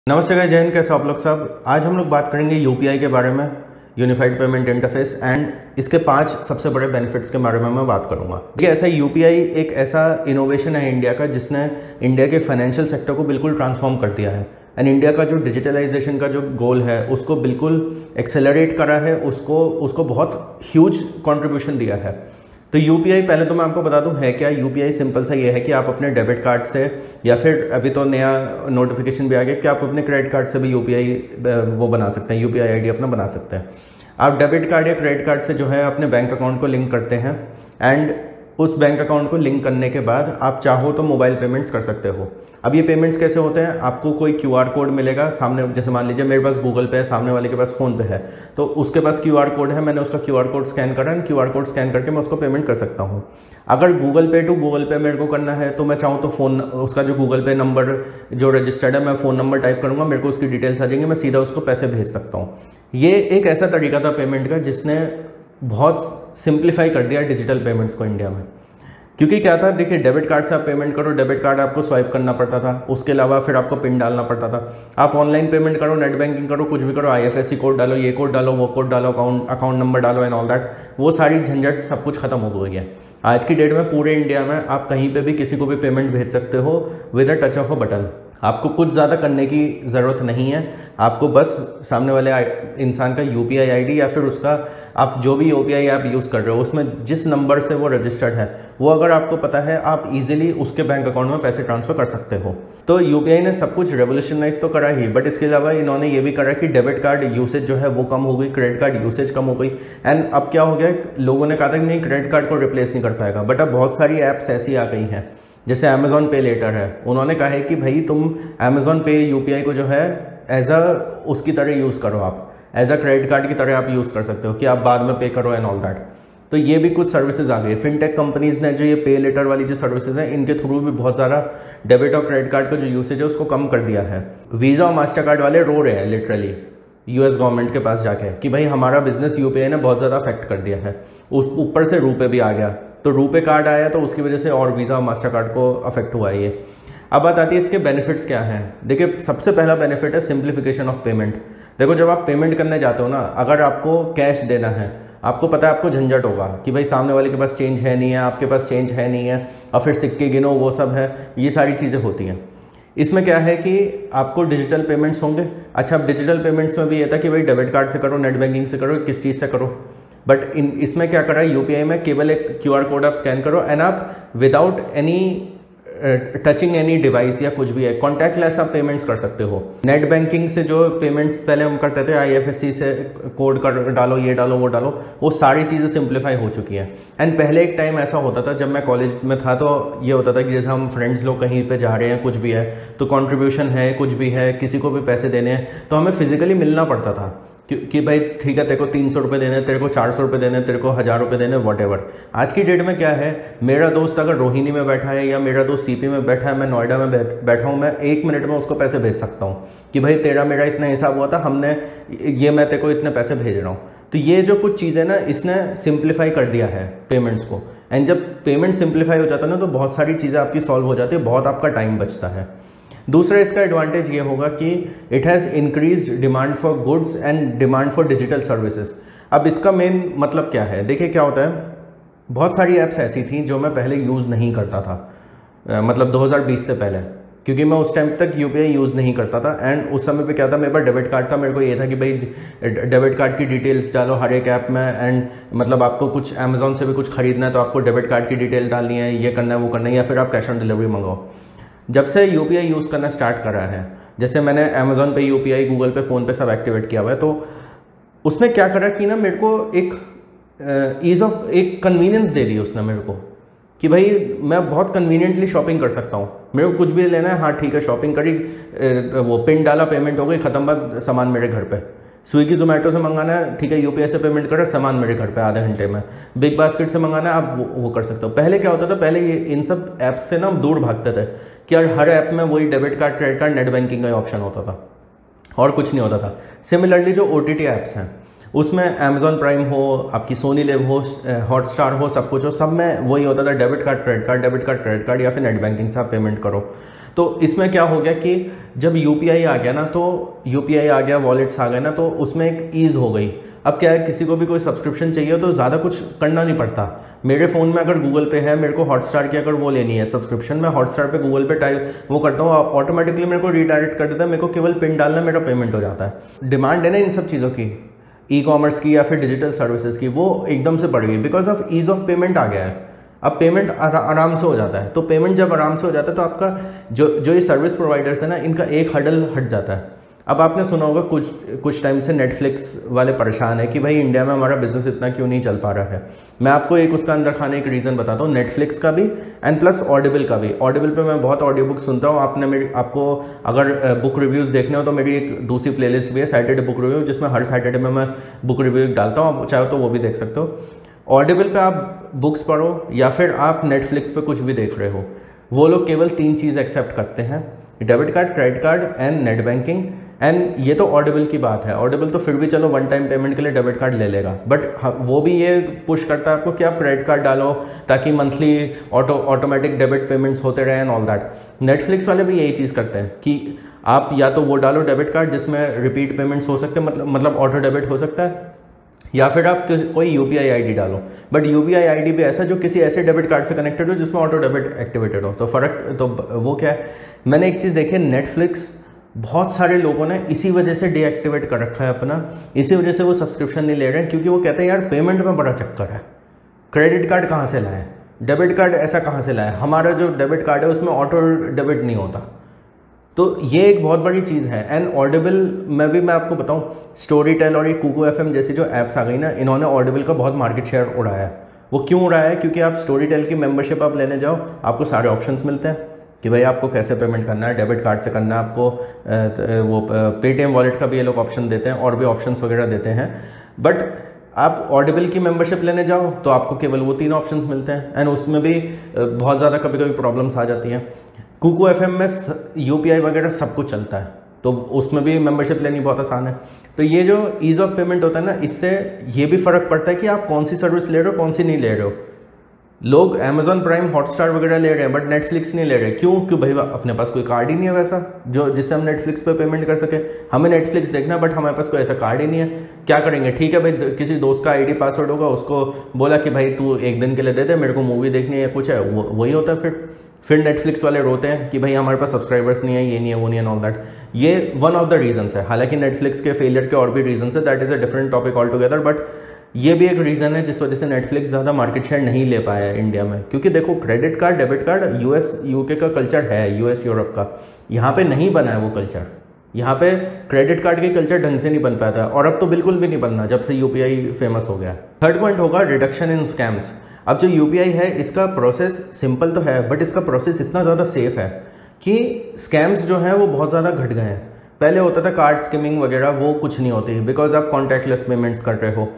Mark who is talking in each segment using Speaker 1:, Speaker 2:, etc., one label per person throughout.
Speaker 1: नमस्ते गाइस, जय हिंद। कैसे आप लोग सब। आज हम लोग बात करेंगे यूपीआई के बारे में, यूनिफाइड पेमेंट इंटरफेस, एंड इसके 5 सबसे बड़े बेनिफिट्स के बारे में मैं बात करूंगा। देखिए, ऐसा यूपीआई एक ऐसा इनोवेशन है इंडिया का जिसने इंडिया के फाइनेंशियल सेक्टर को बिल्कुल ट्रांसफॉर्म कर दिया है एंड इंडिया का जो डिजिटलाइजेशन का जो गोल है उसको बिल्कुल एक्सेलरेट करा है, उसको बहुत ह्यूज कॉन्ट्रीब्यूशन दिया है। तो यूपीआई, पहले तो मैं आपको बता दूं है क्या। यूपीआई सिंपल सा ये है कि आप अपने डेबिट कार्ड से, या फिर अभी तो नया नोटिफिकेशन भी आ गया कि आप अपने क्रेडिट कार्ड से भी यूपीआई वो बना सकते हैं, यूपीआई आईडी अपना बना सकते हैं। आप डेबिट कार्ड या क्रेडिट कार्ड से जो है अपने बैंक अकाउंट को लिंक करते हैं एंड उस बैंक अकाउंट को लिंक करने के बाद आप चाहो तो मोबाइल पेमेंट्स कर सकते हो। अब ये पेमेंट्स कैसे होते हैं, आपको कोई क्यूआर कोड मिलेगा सामने। जैसे मान लीजिए मेरे पास गूगल पे है, सामने वाले के पास फ़ोन पे है, तो उसके पास क्यूआर कोड है, मैंने उसका क्यूआर कोड स्कैन करा एंड क्यूआर कोड स्कैन करके मैं उसको पेमेंट कर सकता हूँ। अगर गूगल पे टू गूगल पे मेरे को करना है तो मैं चाहूँ तो फ़ोन, उसका जो गूगल पे नंबर जो रजिस्टर्ड है, मैं फ़ोन नंबर टाइप करूँगा, मेरे को उसकी डिटेल्स आ जाएंगी, मैं सीधा उसको पैसे भेज सकता हूँ। ये एक ऐसा तरीका था पेमेंट का जिसने बहुत सिंप्लीफाई कर दिया डिजिटल पेमेंट्स को इंडिया में। क्योंकि क्या था, देखिए, डेबिट कार्ड से आप पेमेंट करो, डेबिट कार्ड आपको स्वाइप करना पड़ता था, उसके अलावा फिर आपको पिन डालना पड़ता था। आप ऑनलाइन पेमेंट करो, नेट बैंकिंग करो, कुछ भी करो, आईएफएससी कोड डालो, ये कोड डालो, वो कोड डालो, अकाउंट नंबर डालो एंड ऑल दैट, वो सारी झंझट सब कुछ खत्म हो गई है। आज की डेट में पूरे इंडिया में आप कहीं पे भी किसी को भी पेमेंट भेज सकते हो with a touch of a button. आपको कुछ ज़्यादा करने की ज़रूरत नहीं है, आपको बस सामने वाले इंसान का यूपीआई आईडी या फिर उसका आप जो भी यूपीआई ऐप यूज़ कर रहे हो उसमें जिस नंबर से वो रजिस्टर्ड है वो अगर आपको पता है, आप इजीली उसके बैंक अकाउंट में पैसे ट्रांसफ़र कर सकते हो। तो यूपीआई ने सब कुछ रेवोल्यूशनाइज तो करा ही, बट इसके अलावा इन्होंने ये भी करा कि डेबिट कार्ड यूसेज जो है वो कम हो गई, क्रेडिट कार्ड यूसेज कम हो गई। एंड अब क्या हो गया, लोगों ने कहा था कि नहीं, क्रेडिट कार्ड को रिप्लेस नहीं कर पाएगा, बट अब बहुत सारी ऐप्स ऐसी आ गई हैं, जैसे अमेजॉन पे लेटर है। उन्होंने कहा है कि भाई तुम अमेजॉन पे यूपीआई को जो है एज अ उसकी तरह यूज़ करो, आप एज अ क्रेडिट कार्ड की तरह आप यूज़ कर सकते हो कि आप बाद में पे करो एंड ऑल दैट। तो ये भी कुछ सर्विसेज आ गई। फिनटेक कंपनीज ने जो ये पे लेटर वाली जो सर्विसेज हैं, इनके थ्रू भी बहुत ज़्यादा डेबिट और क्रेडिट कार्ड का जो यूसेज है उसको कम कर दिया है। वीज़ा और मास्टर कार्ड वाले रो रहे हैं लिटरली यूएस गवर्नमेंट के पास जाके कि भाई हमारा बिजनेस यूपीआई ने बहुत ज़्यादा अफेक्ट कर दिया है। ऊपर से रूपे भी आ गया, तो रूपे कार्ड आया तो उसकी वजह से और वीज़ा और मास्टर कार्ड को अफेक्ट हुआ है ये। अब बात आती है इसके बेनिफिट्स क्या हैं। देखिए, सबसे पहला बेनिफिट है सिंप्लीफिकेशन ऑफ पेमेंट। देखो, जब आप पेमेंट करने जाते हो ना, अगर आपको कैश देना है, आपको पता है आपको झंझट होगा कि भाई सामने वाले के पास चेंज है नहीं है, आपके पास चेंज है नहीं है, और फिर सिक्के गिनो, वो सब है, ये सारी चीज़ें होती हैं। इसमें क्या है कि आपको डिजिटल पेमेंट्स होंगे। अच्छा, अब डिजिटल पेमेंट्स में भी ये था कि भाई डेबिट कार्ड से करो, नेट बैंकिंग से करो, किस चीज़ से करो, बट इसमें क्या करा यूपीआई में, केवल एक क्यूआर कोड आप स्कैन करो एंड आप without any touching any device या कुछ भी है, कॉन्टैक्टलेस आप पेमेंट्स कर सकते हो। नेट बैंकिंग से जो पेमेंट पहले हम करते थे, आईएफएससी से कोड कर डालो, ये डालो, वो डालो, वो सारी चीज़ें सिंप्लीफाई हो चुकी हैं। एंड पहले एक टाइम ऐसा होता था जब मैं कॉलेज में था, तो ये होता था कि जैसे हम फ्रेंड्स लोग कहीं पे जा रहे हैं, कुछ भी है, तो कंट्रीब्यूशन है, कुछ भी है, किसी को भी पैसे देने हैं, तो हमें फिजिकली मिलना पड़ता था कि भाई ठीक है, तेरे को 300 रुपये देने, तेरे को 400 रुपये देने, तेरे को 1000 रुपये देने, वॉटेवर। आज की डेट में क्या है, मेरा दोस्त अगर रोहिणी में बैठा है या मेरा दोस्त सीपी में बैठा है, मैं नोएडा में बैठा हूँ, मैं 1 मिनट में उसको पैसे भेज सकता हूँ कि भाई तेरा मेरा इतना हिसाब हुआ था, हमने ये, मैं तेरे को इतने पैसे भेज रहा हूँ। तो ये जो कुछ चीज़ें ना, इसने सिंप्लीफाई कर दिया है पेमेंट्स को। एंड जब पेमेंट सिंप्लीफाई हो जाता है ना, तो बहुत सारी चीज़ें आपकी सॉल्व हो जाती है, बहुत आपका टाइम बचता है। दूसरा इसका एडवांटेज ये होगा कि it has increased demand for goods and demand for digital services. अब इसका मेन मतलब क्या है, देखिए क्या होता है, बहुत सारी ऐप्स ऐसी थी जो मैं पहले यूज़ नहीं करता था, मतलब 2020 से पहले, क्योंकि मैं उस टाइम तक यूपीआई यूज़ नहीं करता था। एंड उस समय पे क्या था, मेरे पास डेबिट कार्ड था, मेरे को ये था कि भाई डेबिट कार्ड की डिटेल्स डालो हर एक ऐप में, एंड मतलब आपको कुछ अमेजोन से भी कुछ खरीदना है तो आपको डेबिट कार्ड की डिटेल डालनी है, ये करना है, वो करना है, या फिर आप कैश ऑन डिलीवरी मंगाओ। जब से यूपीआई यूज़ करना स्टार्ट करा है, जैसे मैंने अमेजोन पे यूपीआई, गूगल पे, फ़ोन पे सब एक्टिवेट किया हुआ है, तो उसने क्या करा कि ना मेरे को एक ईज़ ऑफ, एक कन्वीनियंस दे दी उसने मेरे को कि भाई मैं बहुत कन्वीनियंटली शॉपिंग कर सकता हूँ। मेरे को कुछ भी लेना है, हाँ ठीक है, शॉपिंग करी, वो पिन डाला, पेमेंट हो गई, ख़त्म, बात, सामान मेरे घर पे। स्विगी जोमेटो से मंगाना है, ठीक है, यूपीआई से पेमेंट करें, सामान मेरे घर पे आधे घंटे में। बिग बास्केट से मंगाना है, आप वो कर सकते हो। पहले क्या होता था, पहले ये इन सब ऐप्स से ना हम दूर भागते थे कि यार हर ऐप में वही debit card, credit card, net banking का ऑप्शन होता था और कुछ नहीं होता था। सिमिलरली जो ओटीटी ऐप्स हैं, उसमें अमेजॉन प्राइम हो, आपकी सोनी लिव हो, हॉटस्टार हो, सब कुछ हो, सब में वही होता था, debit card, credit card, debit card, credit card, या फिर नेट बैंकिंग से आप पेमेंट करो। तो इसमें क्या हो गया कि जब यूपीआई आ गया ना, तो यूपीआई आ गया, वॉलेट्स आ गए ना, तो उसमें एक ईज़ हो गई। अब क्या है, किसी को भी कोई सब्सक्रिप्शन चाहिए तो ज़्यादा कुछ करना नहीं पड़ता। मेरे फ़ोन में अगर गूगल पे है, मेरे को हॉटस्टार की अगर वो लेनी है सब्सक्रिप्शन, मैं हॉटस्टार पे गूगल पे टाइप वो करता हूँ, ऑटोमेटिकली मेरे को रीडायरेक्ट कर देता है, मेरे को केवल पिन डालना, मेरा पेमेंट हो जाता है। डिमांड है ना इन सब चीज़ों की, ई कॉमर्स की या फिर डिजिटल सर्विसेज की, वो एकदम से बढ़ गई because of ease of payment आ गया है। अब पेमेंट आराम से हो जाता है, तो पेमेंट जब आराम से हो जाता है तो आपका जो ये सर्विस प्रोवाइडर्स है ना, इनका एक हडल हट जाता है। अब आपने सुना होगा कुछ टाइम से नेटफ्लिक्स वाले परेशान है कि भाई इंडिया में हमारा बिजनेस इतना क्यों नहीं चल पा रहा है। मैं आपको एक उसका अंदर खाने एक रीज़न बताता हूँ, नेटफ्लिक्स का भी एंड प्लस ऑडिबल का भी। ऑडिबल पे मैं बहुत ऑडियो बुक सुनता हूँ। आपको अगर बुक रिव्यूज़ देखने हो तो मेरी एक दूसरी प्लेलिस्ट भी है, सैटरडे बुक रिव्यू, जिसमें हर सैटरडे में मैं बुक रिव्यू डालता हूँ, आप चाहो तो वो भी देख सकते हो। ऑडिबल पे आप बुक्स पढ़ो या फिर आप नेटफ्लिक्स पे कुछ भी देख रहे हो, वो लोग केवल 3 चीज़ एक्सेप्ट करते हैं, debit card, credit card and net banking. And ये तो ऑडिबल की बात है, ऑडिबल तो फिर भी चलो वन टाइम पेमेंट के लिए डेबिट कार्ड ले लेगा, बट वो भी ये पुश करता है आपको कि आप क्रेडिट कार्ड डालो ताकि मंथली ऑटोमेटिक डेबिट पेमेंट्स होते रहे एंड ऑल दैट। नेटफ्लिक्स वाले भी यही चीज़ करते हैं कि आप या तो वो डालो डेबिट कार्ड जिसमें रिपीट पेमेंट्स हो सकते हैं, मतलब ऑटो डेबिट हो सकता है, या फिर आप कोई यूपीआई आईडी डालो, बट यूपीआई आईडी भी ऐसा जो किसी ऐसे डेबिट कार्ड से कनेक्टेड हो जिसमें ऑटो डेबिट एक्टिवेटेड हो। तो फ़र्क तो वो क्या है, मैंने एक चीज़ देखी है, नेटफ्लिक्स बहुत सारे लोगों ने इसी वजह से डीएक्टिवेट कर रखा है अपना, इसी वजह से वो सब्सक्रिप्शन नहीं ले रहे हैं, क्योंकि वो कहते हैं यार पेमेंट में बड़ा चक्कर है, क्रेडिट कार्ड कहाँ से लाएं, डेबिट कार्ड ऐसा कहाँ से लाएं, हमारा जो डेबिट कार्ड है उसमें ऑटो डेबिट नहीं होता। तो ये एक बहुत बड़ी चीज़ है। एंड ऑडिबल में भी मैं आपको बताऊं, स्टोरी टेल और ये कुकू एफएम जैसी जो ऐप्स आ गई ना, इन्होंने ऑडिबल का बहुत मार्केट शेयर उड़ाया है। वो क्यों उड़ाया है, क्योंकि आप स्टोरी टेल की मेंबरशिप आप लेने जाओ, आपको सारे ऑप्शंस मिलते हैं कि भाई आपको कैसे पेमेंट करना है, डेबिट कार्ड से करना है, आपको वो पेटीएम वॉलेट का भी ये लोग ऑप्शन देते हैं और भी ऑप्शंस वगैरह देते हैं। बट आप ऑडिबल की मेंबरशिप लेने जाओ तो आपको केवल वो 3 ऑप्शंस मिलते हैं, एंड उसमें भी बहुत ज़्यादा कभी कभी प्रॉब्लम्स आ जाती हैं। कुकू एफएम में यूपीआई वगैरह सब कुछ चलता है, तो उसमें भी मेंबरशिप लेनी बहुत आसान है। तो ये जो ईज़ ऑफ पेमेंट होता है ना, इससे ये भी फ़र्क पड़ता है कि आप कौन सी सर्विस ले रहे हो, कौन सी नहीं ले रहे हो। लोग अमेजॉन प्राइम, हॉटस्टार वगैरह ले रहे हैं बट नेटफ्लिक्स नहीं ले रहे, क्यों? क्यों भाई अपने पास कोई कार्ड ही नहीं है वैसा जो जिससे हम नेटफ्लिक्स पे पेमेंट कर सके। हमें नेटफ्लिक्स देखना बट हमारे पास कोई ऐसा कार्ड ही नहीं है, क्या करेंगे? ठीक है भाई, किसी दोस्त का आईडी पासवर्ड होगा, उसको बोला कि भाई तू एक दिन के लिए दे दे, मेरे को मूवी देखनी है, कुछ है, वही होता है। फिर नेटफ्लिक्स वाले रोते हैं कि भाई हमारे पास सब्सक्राइबर्स नहीं है, ये नहीं है, वो नहीं है, ऑल दैट। ये वन ऑफ द रीजंस है। हालांकि नेटफ्लिक्स के फेलियर के और भी रीजंस है, that is a different topic all together, but ये भी एक रीज़न है जिस वजह से नेटफ्लिक्स ज़्यादा मार्केट शेयर नहीं ले पाया है इंडिया में। क्योंकि देखो, credit card, debit card US UK का कल्चर है, यूएस यूरोप का, यहाँ पे नहीं बना है वो कल्चर। यहाँ पे क्रेडिट कार्ड के कल्चर ढंग से नहीं बन पाया था, और अब तो बिल्कुल भी नहीं बनना जब से यूपीआई फेमस हो गया। थर्ड पॉइंट होगा रिडक्शन इन स्कैम्स। अब जो यूपीआई है इसका प्रोसेस सिंपल तो है, बट इसका प्रोसेस इतना ज़्यादा सेफ है कि स्कैम्स जो हैं वो बहुत ज़्यादा घट गए हैं। पहले होता था कार्ड स्किमिंग वगैरह, वो कुछ नहीं होती बिकॉज आप कॉन्टैक्टलेस पेमेंट्स कर रहे हो।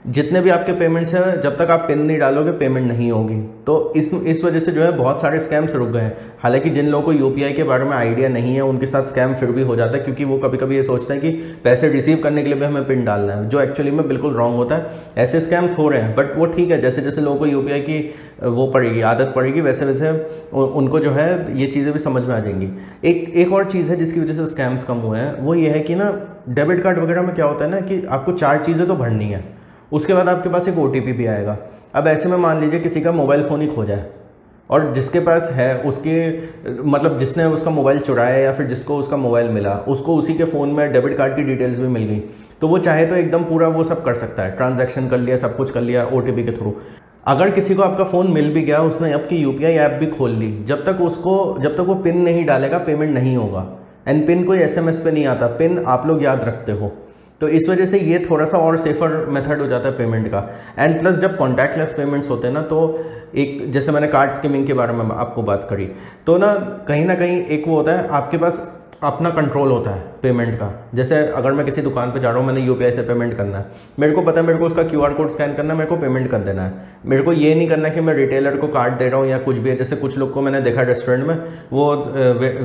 Speaker 1: जितने भी आपके पेमेंट्स हैं, जब तक आप पिन नहीं डालोगे पेमेंट नहीं होगी। तो इस वजह से जो है बहुत सारे स्कैम्स रुक गए हैं। हालांकि जिन लोगों को यूपीआई के बारे में आइडिया नहीं है उनके साथ स्कैम फिर भी हो जाता है, क्योंकि वो कभी कभी ये सोचते हैं कि पैसे रिसीव करने के लिए भी हमें पिन डालना है, जो एक्चुअली में बिल्कुल रॉन्ग होता है। ऐसे स्कैम्स हो रहे हैं, बट वो ठीक है, जैसे जैसे लोगों को यूपीआई की वो पड़ेगी, आदत पड़ेगी, वैसे वैसे उनको जो है ये चीज़ें भी समझ में आ जाएंगी। एक और चीज़ है जिसकी वजह से स्कैम्स कम हुए हैं, वो ये है कि ना डेबिट कार्ड वगैरह में क्या होता है ना कि आपको 4 चीज़ें तो भरनी है, उसके बाद आपके पास एक ओटीपी भी आएगा। अब ऐसे में मान लीजिए किसी का मोबाइल फ़ोन ही खो जाए, और जिसके पास है उसके मतलब जिसने उसका मोबाइल चुराया या फिर जिसको उसका मोबाइल मिला, उसको उसी के फ़ोन में डेबिट कार्ड की डिटेल्स भी मिल गई, तो वो चाहे तो एकदम पूरा वो सब कर सकता है, ट्रांजैक्शन कर लिया, सब कुछ कर लिया ओटीपी के थ्रू। अगर किसी को आपका फ़ोन मिल भी गया, उसने आपकी यूपीआई ऐप भी खोल ली, जब तक वो पिन नहीं डालेगा पेमेंट नहीं होगा। एंड पिन कोई एसएमएस पे नहीं आता, पिन आप लोग याद रखते हो। तो इस वजह से ये थोड़ा सा और सेफर मेथड हो जाता है पेमेंट का। एंड प्लस जब कॉन्टैक्टलेस पेमेंट्स होते हैं ना, तो एक जैसे मैंने कार्ड स्किमिंग के बारे में आपको बात करी, तो ना कहीं एक वो होता है, आपके पास अपना कंट्रोल होता है पेमेंट का। जैसे अगर मैं किसी दुकान पे जा रहा हूँ, मैंने यूपीआई से पेमेंट करना है, मेरे को पता है मेरे को उसका क्यूआर कोड स्कैन करना है, मेरे को पेमेंट कर देना है। मेरे को ये नहीं करना कि मैं रिटेलर को कार्ड दे रहा हूँ या कुछ भी है। जैसे कुछ लोग को मैंने देखा रेस्टोरेंट में, वो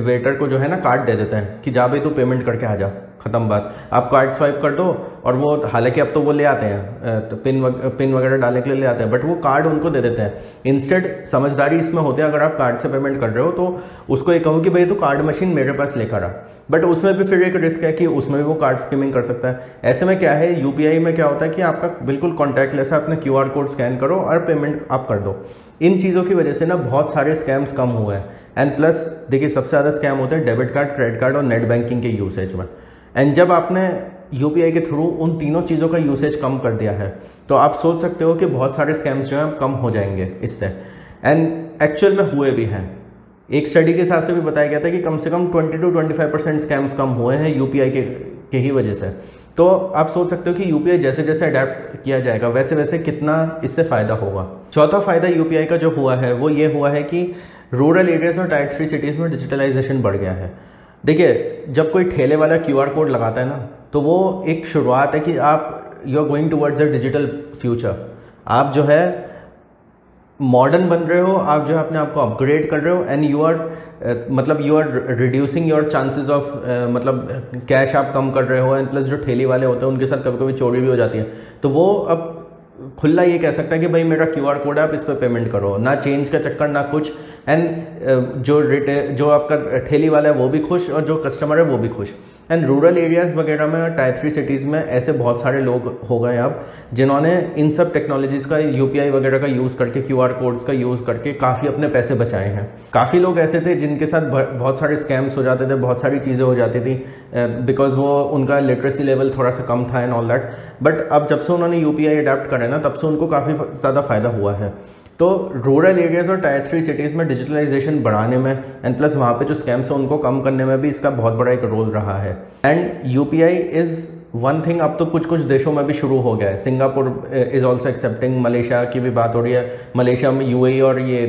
Speaker 1: वेटर को जो है ना कार्ड दे देते हैं कि जा भाई तू पेमेंट करके आ जा, ख़त्म बात। आप कार्ड स्वाइप कर दो और वो, हालांकि अब तो वो ले आते हैं, तो पिन वगैरह डालने के लिए ले आते हैं, बट वो कार्ड उनको दे देते हैं। इंस्टेड समझदारी इसमें होती है, अगर आप कार्ड से पेमेंट कर रहे हो तो उसको ये कहो कि भाई तो कार्ड मशीन मेरे पास लेकर आ, बट उसमें भी फिर एक रिस्क है कि उसमें भी वो कार्ड स्कीमिंग कर सकता है। ऐसे में क्या है, यूपीआई में क्या होता है कि आपका बिल्कुल कॉन्टैक्टलेस है, अपने क्यूआर कोड स्कैन करो और पेमेंट आप कर दो। इन चीज़ों की वजह से ना बहुत सारे स्कैम्स कम हुए हैं। एंड प्लस देखिए, सबसे ज़्यादा स्कैम होते हैं डेबिट कार्ड, क्रेडिट कार्ड और नेट बैंकिंग के यूसेज में। एंड जब आपने यूपीआई के थ्रू उन तीनों चीज़ों का यूसेज कम कर दिया है तो आप सोच सकते हो कि बहुत सारे स्कैम्स जो हैं कम हो जाएंगे इससे। एंड एक्चुअल में हुए भी हैं। एक स्टडी के हिसाब से भी बताया गया था कि कम से कम 20 to 25% स्कैम्स कम हुए हैं यूपीआई के ही वजह से। तो आप सोच सकते हो कि यूपीआई जैसे जैसे अडेप्ट किया जाएगा वैसे वैसे कितना इससे फ़ायदा होगा। चौथा फ़ायदा यूपीआई का जो हुआ है वो ये हुआ है कि रूरल एरियाज़ और टायर 3 सिटीज़ में डिजिटलाइजेशन बढ़ गया है। देखिए, जब कोई ठेले वाला क्यूआर कोड लगाता है ना, तो वो एक शुरुआत है कि आप you are going towards a digital future. आप जो है मॉडर्न बन रहे हो, आप जो है अपने आप को अपग्रेड कर रहे हो, and you are reducing your chances of, मतलब कैश आप कम कर रहे हो। एंड प्लस जो ठेली वाले होते हैं उनके साथ कभी कभी चोरी भी हो जाती है, तो वो अब खुला ये कह सकता है कि भाई मेरा क्यूआर कोड है, आप इस पर पेमेंट करो, ना चेंज का चक्कर ना कुछ। एंड जो आपका ठेली वाला है वो भी खुश और जो कस्टमर है वो भी खुश। एंड रूरल एरियाज़ वगैरह में, टायर 3 सिटीज़ में ऐसे बहुत सारे लोग हो गए अब जिन्होंने इन सब टेक्नोलॉजीज़ का, यूपीआई वगैरह का यूज़ करके, क्यूआर कोड्स का यूज़ करके काफ़ी अपने पैसे बचाए हैं। काफ़ी लोग ऐसे थे जिनके साथ बहुत सारे स्कैम्स हो जाते थे, बहुत सारी चीज़ें हो जाती थी बिकॉज वो उनका लिटरेसी लेवल थोड़ा सा कम था एंड ऑल दैट। बट अब जब से उन्होंने यूपीआई अडेप्ट करा ना, तब से उनको काफ़ी ज़्यादा फ़ायदा हुआ है। तो रूरल एरियाज़ और टायर 3 सिटीज़ में डिजिटलाइजेशन बढ़ाने में एंड प्लस वहाँ पे जो स्कैम्स हैं उनको कम करने में भी इसका बहुत बड़ा एक रोल रहा है। And UPI is one thing, अब तो कुछ कुछ देशों में भी शुरू हो गया है। Singapore is also accepting, Malaysia की भी बात हो रही है। मलेशिया में यूएई और ये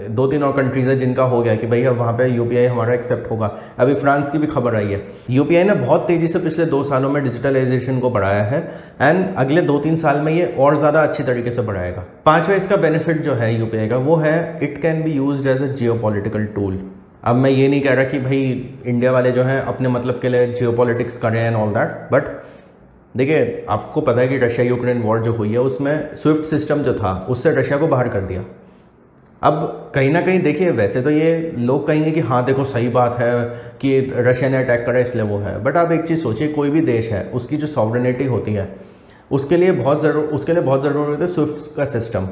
Speaker 1: 2-3 और कंट्रीज़ है जिनका हो गया कि भाई अब वहाँ पे यूपीआई हमारा एक्सेप्ट होगा। अभी फ्रांस की भी खबर आई है। यूपीआई ने बहुत तेज़ी से पिछले 2 सालों में डिजिटलाइजेशन को बढ़ाया है एंड अगले 2-3 साल में ये और ज़्यादा अच्छी तरीके से बढ़ाएगा। पाँचवा इसका बेनिफिट जो है यूपीआई का वो है it can be used as a geopolitical tool. अब मैं ये नहीं कह रहा कि भाई इंडिया वाले जो हैं अपने मतलब के लिए जियोपॉलिटिक्स करें एंड ऑल दैट, बट देखिए आपको पता है कि रशिया यूक्रेन वॉर जो हुई है उसमें स्विफ्ट सिस्टम जो था उससे रशिया को बाहर कर दिया। अब कहीं ना कहीं देखिए, वैसे तो ये लोग कहेंगे कि हाँ देखो सही बात है कि रशिया ने अटैक करा इसलिए वो है, बट आप एक चीज़ सोचिए, कोई भी देश है उसकी जो सॉवरेनिटी होती है उसके लिए बहुत ज़रूरत है स्विफ्ट का सिस्टम।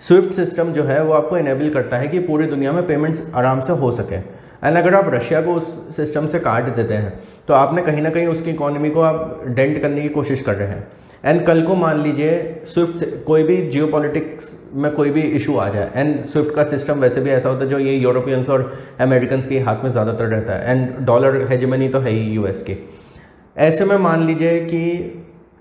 Speaker 1: स्विफ्ट सिस्टम जो है वो आपको इनेबल करता है कि पूरी दुनिया में पेमेंट्स आराम से हो सके। एंड अगर आप रशिया को उस सिस्टम से काट देते हैं तो आपने कहीं ना कहीं उसकी इकोनॉमी को आप डेंट करने की कोशिश कर रहे हैं। एंड कल को मान लीजिए स्विफ्ट से कोई भी जियोपॉलिटिक्स में कोई भी इशू आ जाए, एंड स्विफ्ट का सिस्टम वैसे भी ऐसा होता है जो ये यूरोपियंस और अमेरिकन के हाथ में ज़्यादातर रहता है, एंड डॉलर हेजेमनी तो है ही यूएस की। ऐसे में मान लीजिए कि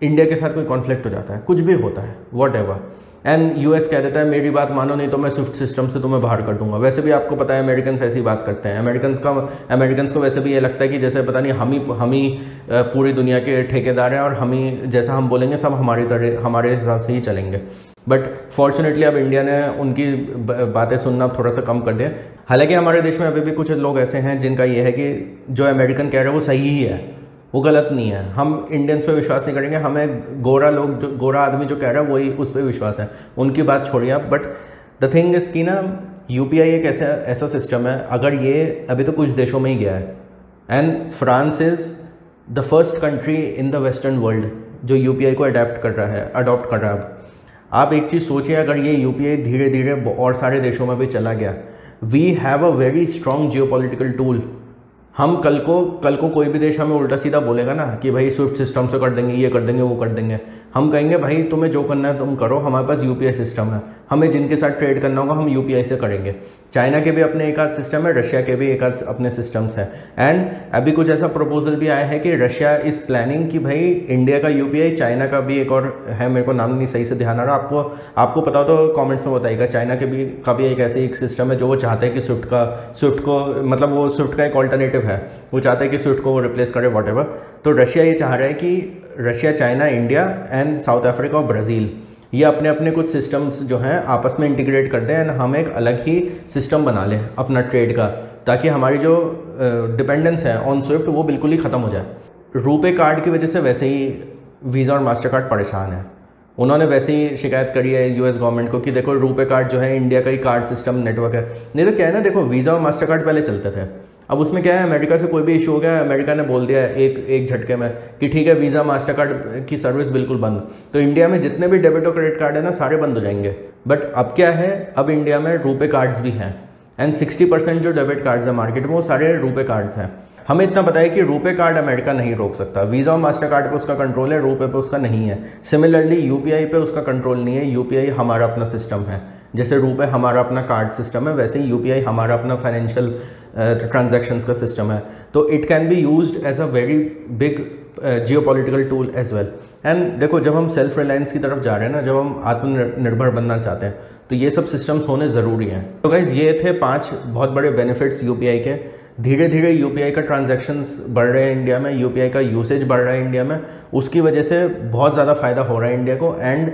Speaker 1: इंडिया के साथ कोई कॉन्फ्लिक्ट हो जाता है, कुछ भी होता है, वॉट एवर, एंड यूएस कह देता है मेरी बात मानो नहीं तो मैं स्विफ्ट सिस्टम से तुम्हें बाहर कर दूंगा। वैसे भी आपको पता है अमेरिकन्स ऐसी बात करते हैं। अमेरिकन्स को वैसे भी ये लगता है कि जैसे पता नहीं हम ही पूरी दुनिया के ठेकेदार हैं और हम ही जैसा हम बोलेंगे सब हमारे हिसाब से ही चलेंगे। बट फॉर्चुनेटली अब इंडिया ने उनकी बातें सुनना थोड़ा सा कम कर दिया। हालांकि हमारे देश में अभी भी कुछ लोग ऐसे हैं जिनका ये है कि जो अमेरिकन कह रहे हैं वो सही ही है, वो गलत नहीं है। हम इंडियंस पे विश्वास नहीं करेंगे, हमें गोरा आदमी जो कह रहा है वही उस पर विश्वास है, उनकी बात छोड़िए आप। बट द थिंग इज़ कि ना यूपीआई एक ऐसा सिस्टम है, अगर ये अभी तो कुछ देशों में ही गया है, and France is the first country in the western world जो यूपीआई को अडॉप्ट कर रहा है। आप एक चीज़ सोचिए, अगर ये यूपीआई धीरे धीरे और सारे देशों में भी चला गया, we have a very strong geopolitical tool. हम कल को कोई भी देश हमें उल्टा सीधा बोलेगा ना कि भाई स्विफ्ट सिस्टम से कर देंगे, ये कर देंगे, वो कर देंगे, हम कहेंगे भाई तुम्हें जो करना है तुम करो, हमारे पास यूपीआई सिस्टम है, हमें जिनके साथ ट्रेड करना होगा हम यूपीआई से करेंगे। चाइना के भी अपने एक आध सिस्टम है, रशिया के भी एक आध अपने सिस्टम्स हैं। एंड अभी कुछ ऐसा प्रपोजल भी आया है कि रशिया इज़ प्लानिंग कि भाई इंडिया का यूपीआई, चाइना का भी एक और है, मेरे को नाम नहीं सही से ध्यान आ रहा, आपको पता हो तो कमेंट्स में बताइएगा। चाइना के भी का भी एक ऐसे एक सिस्टम है जो वो चाहते हैं कि स्विफ्ट को मतलब वो स्विफ्ट का एक ऑल्टरनेटिव है, वो चाहते हैं कि स्विफ्ट को वो रिप्लेस करे वॉटेवर। तो रशिया ये चाह रहा है कि Russia, China, India and south Africa और ब्राज़ील ये अपने अपने कुछ सिस्टम्स जो हैं आपस में इंटीग्रेट करते हैं, एंड हम एक अलग ही सिस्टम बना लें अपना ट्रेड का, ताकि हमारी जो डिपेंडेंस है ऑन स्विफ्ट वो बिल्कुल ही ख़त्म हो जाए। रुपे कार्ड की वजह से वैसे ही वीज़ा और मास्टर कार्ड परेशान है। उन्होंने वैसे ही शिकायत करी है यूएस गवर्नमेंट को कि देखो रुपे कार्ड जो है इंडिया का ही कार्ड सिस्टम नेटवर्क है। नहीं तो क्या है ना, देखो वीज़ा और मास्टर कार्ड पहले चलते थे, अब उसमें क्या है, अमेरिका से कोई भी इशू हो गया, अमेरिका ने बोल दिया एक झटके में कि ठीक है वीज़ा मास्टर कार्ड की सर्विस बिल्कुल बंद। तो इंडिया में जितने भी डेबिट और क्रेडिट कार्ड है ना, सारे बंद हो जाएंगे। बट अब क्या है, अब इंडिया में रुपे कार्ड्स भी हैं एंड 60% जो डेबिट कार्ड्स है मार्केट में वो सारे रुपे कार्ड्स हैं। हमें इतना पता है कि रुपे कार्ड अमेरिका नहीं रोक सकता, वीज़ा और मास्टर कार्ड पे उसका कंट्रोल है, रुपे पे उसका नहीं है। सिमिलरली यूपीआई पे उसका कंट्रोल नहीं है, यूपीआई हमारा अपना सिस्टम है। जैसे रुपे हमारा अपना कार्ड सिस्टम है, वैसे ही यूपीआई हमारा अपना फाइनेंशियल ट्रांजैक्शंस का सिस्टम है। तो it can be used as a very big geopolitical tool as well. And देखो, जब हम सेल्फ रिलायंस की तरफ जा रहे हैं ना, जब हम आत्मनिर्भर बनना चाहते हैं, तो ये सब सिस्टम्स होने ज़रूरी हैं। तो गाइज, ये थे 5 बहुत बड़े बेनिफिट्स यूपीआई के। धीरे धीरे यूपीआई का ट्रांजैक्शंस बढ़ रहे हैं इंडिया में, यूपीआई का यूसेज बढ़ रहा है इंडिया में, उसकी वजह से बहुत ज़्यादा फ़ायदा हो रहा है इंडिया को। एंड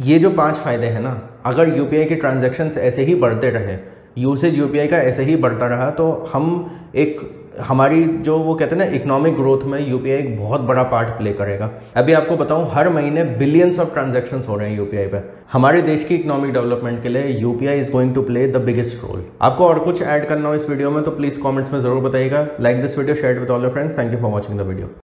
Speaker 1: ये जो 5 फ़ायदे हैं ना, अगर यूपीआई के ट्रांजैक्शंस ऐसे ही बढ़ते रहे, यूसेज यूपीआई का ऐसे ही बढ़ता रहा, तो हमारी जो वो कहते हैं ना इकोनॉमिक ग्रोथ में यूपीआई एक बहुत बड़ा पार्ट प्ले करेगा। अभी आपको बताऊं, हर महीने बिलियंस ऑफ ट्रांजैक्शंस हो रहे हैं यूपीआई पे। हमारे देश की इकोनॉमिक डेवलपमेंट के लिए UPI is going to play the biggest role. आपको और कुछ ऐड करना हो इस वीडियो में तो प्लीज़ कमेंट्स में ज़रूर बताइएगा। Like this video, share with all your friends. Thank you for watching the video.